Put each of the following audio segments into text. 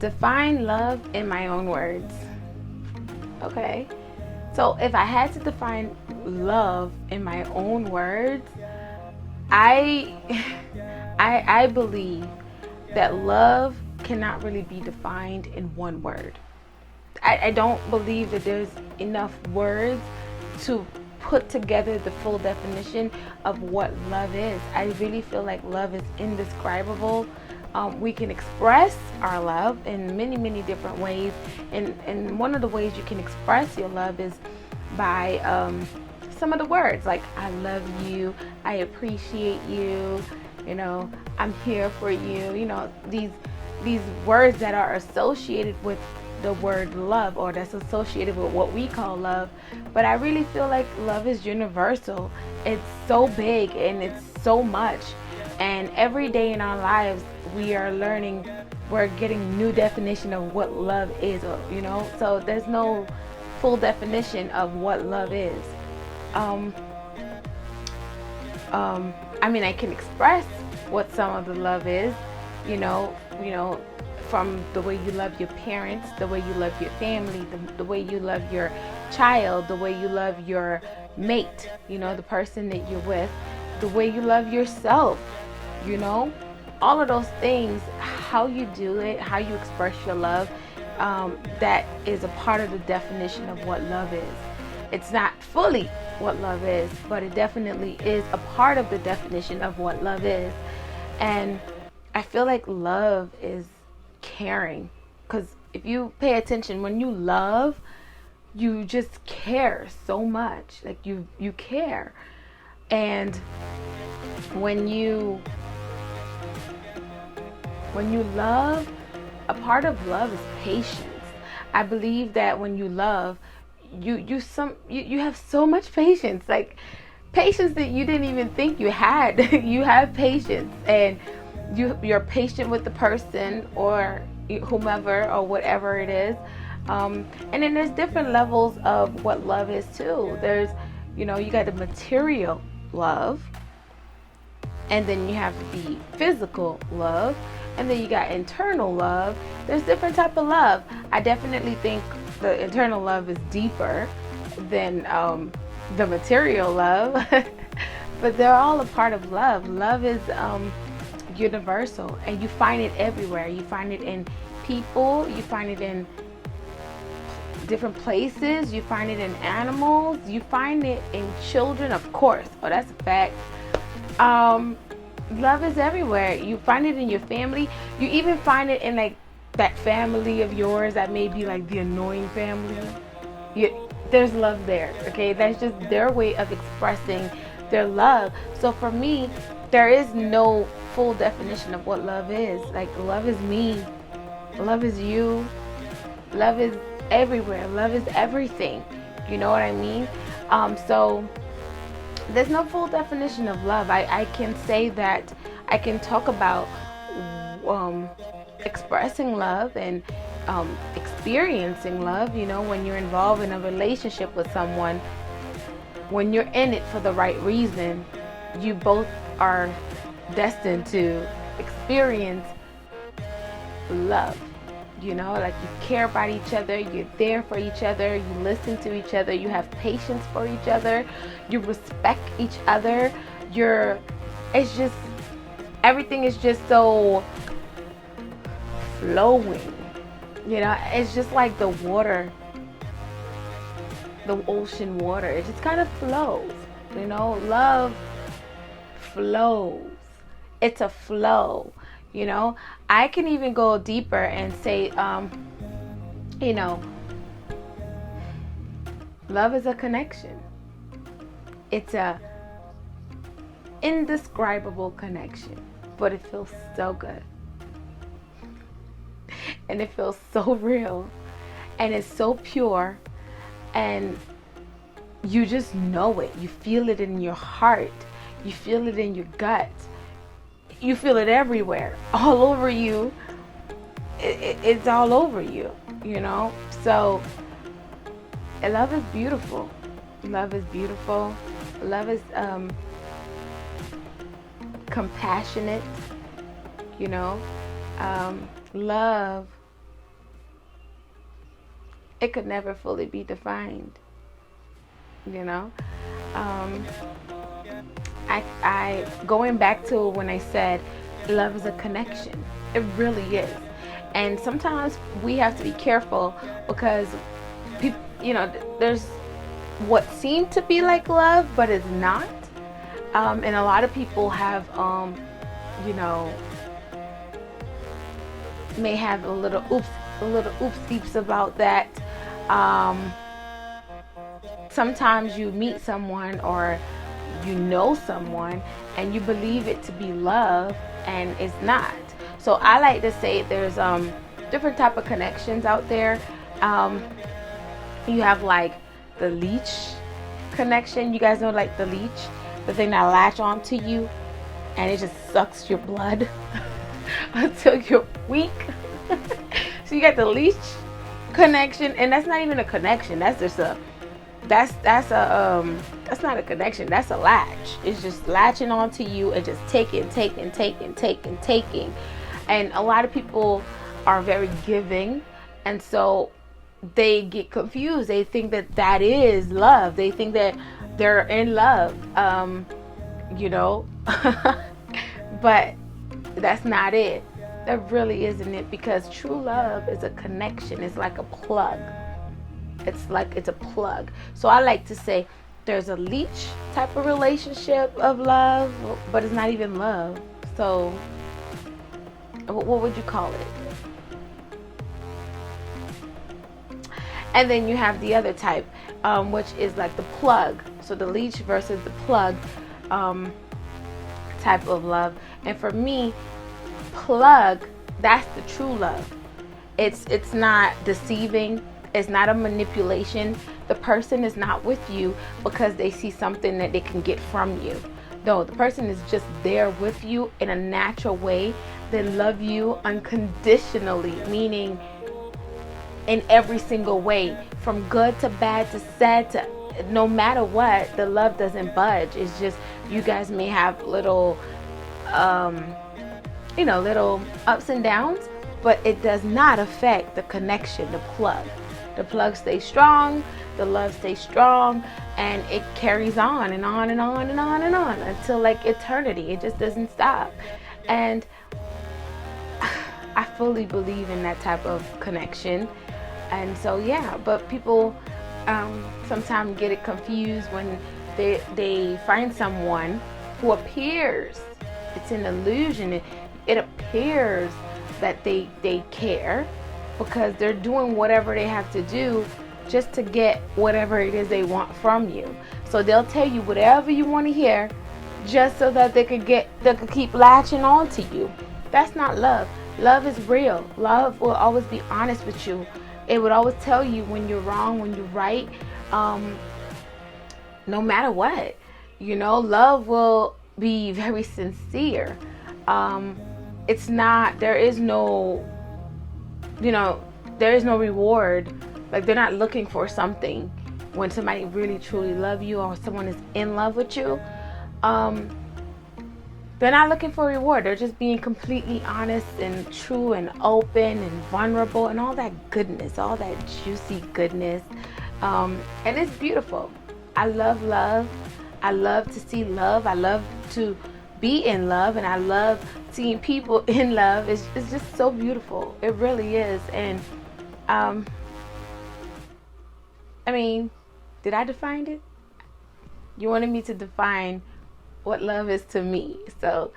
Define love in my own words. Okay. So if I had to define love in my own words, I I believe that love cannot really be defined in one word. I don't believe that there's enough words to put together the full definition of what love is. I really feel like love is indescribable. We can express our love in many, many different ways. And one of the ways you can express your love is by some of the words like I love you, I appreciate you, I'm here for you. These words that are associated with the word love, or that's associated with what we call love. But I really feel like love is universal. It's so big and it's so much. And every day in our lives, we are learning, we're getting new definition of what love is, so there's no full definition of what love is. I can express what some of the love is, from the way you love your parents, the way you love your family, the way you love your child, the way you love your mate, the person that you're with, the way you love yourself, all of those things, how you do it, how you express your love, that is a part of the definition of what love is. It's not fully what love is, but it definitely is a part of the definition of what love is. And I feel like love is caring, because if you pay attention, when you love, you just care so much. Like you care. And when you love, a part of love is patience. I believe that when you love, you have so much patience, like patience that you didn't even think you had. You have patience, and you're patient with the person or whomever or whatever it is. And then there's different levels of what love is too. There's, you got the material love, and then you have the physical love, and then you got internal love. There's different type of love. I definitely think the internal love is deeper than the material love, but they're all a part of love. Love is universal, and you find it everywhere. You find it in people, you find it in different places, you find it in animals, you find it in children, of course. Oh, that's a fact. Love is everywhere. You find it in your family. You even find it in like that family of yours that may be like the annoying family. There's love there, okay? That's just their way of expressing their love. So for me, there is no full definition of what love is. Like, love is me, love is you, love is everywhere, love is everything. You know what I mean? So there's no full definition of love. I can say that I can talk about expressing love and experiencing love. When you're involved in a relationship with someone, when you're in it for the right reason, you both are destined to experience love. Like you care about each other, you're there for each other, you listen to each other, you have patience for each other, you respect each other. It's just, everything is just so flowing. It's just like the water, the ocean water. It just kind of flows. Love flows. It's a flow. I can even go deeper and say, love is a connection. It's a indescribable connection, but it feels so good. And it feels so real, and it's so pure, and you just know it. You feel it in your heart. You feel it in your gut. You feel it everywhere, all over you. It's all over you, So love is beautiful. Love is beautiful. Love is compassionate. Love it could never fully be defined, you know. um, I going back to when I said love is a connection, it really is. And sometimes we have to be careful because people, there's what seemed to be like love but it's not. And a lot of people have you know may have a little oopsies about that. Sometimes you meet someone or someone and you believe it to be love and it's not. So I like to say there's different type of connections out there. You have like the leech connection. You guys know, like the leech, the thing that latch onto you and it just sucks your blood until you're weak. So you got the leech connection, and that's not even a connection. That's just a that's not a connection. That's a latch. It's just latching onto you and just taking. And a lot of people are very giving, and so they get confused. They think that is love. They think that they're in love, but that's not it. That really isn't it, because true love is a connection. It's like a plug. It's a plug. So I like to say there's a leech type of relationship of love, but it's not even love. So what would you call it? And then you have the other type, which is like the plug. So the leech versus the plug type of love. And for me, plug, that's the true love. It's not deceiving. It's not a manipulation. The person is not with you because they see something that they can get from you. No, the person is just there with you in a natural way. They love you unconditionally, meaning in every single way, from good to bad to sad to no matter what, the love doesn't budge. It's just you guys may have little little ups and downs, but it does not affect the connection, the plug. The plug stays strong, the love stays strong, and it carries on and on and on and on and on until like eternity. It just doesn't stop. And I fully believe in that type of connection. And so yeah, but people sometimes get it confused when they find someone who appears, it's an illusion. It appears that they care because they're doing whatever they have to do just to get whatever it is they want from you. So they'll tell you whatever you want to hear just so that they could keep latching on to you. That's not love. Love is real. Love will always be honest with you. It would always tell you when you're wrong, when you're right, no matter what. Love will be very sincere. There is no reward. Like, they're not looking for something when somebody really truly loves you or someone is in love with you. They're not looking for a reward. They're just being completely honest and true and open and vulnerable and all that goodness, all that juicy goodness. And it's beautiful. I love love. I love to see love. I love to be in love, and I love seeing people in love. It's just so beautiful. It really is. And did I define it? You wanted me to define what love is to me. So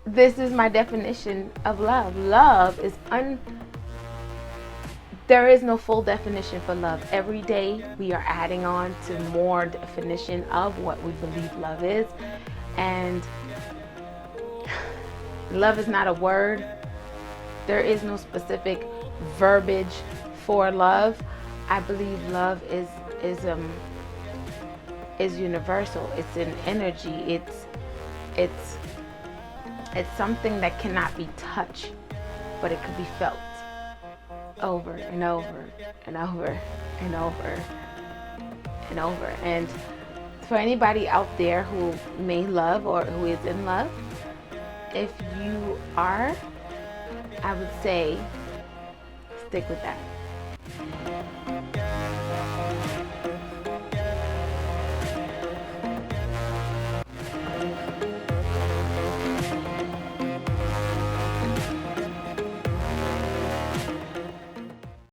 this is my definition of love. Love is there is no full definition for love. Every day we are adding on to more definition of what we believe love is. And love is not a word. There is no specific verbiage for love. I believe love is universal. It's an energy. It's something that cannot be touched, but it could be felt over and over and over and over and over. And for anybody out there who may love or who is in love, if you are, I would say stick with that.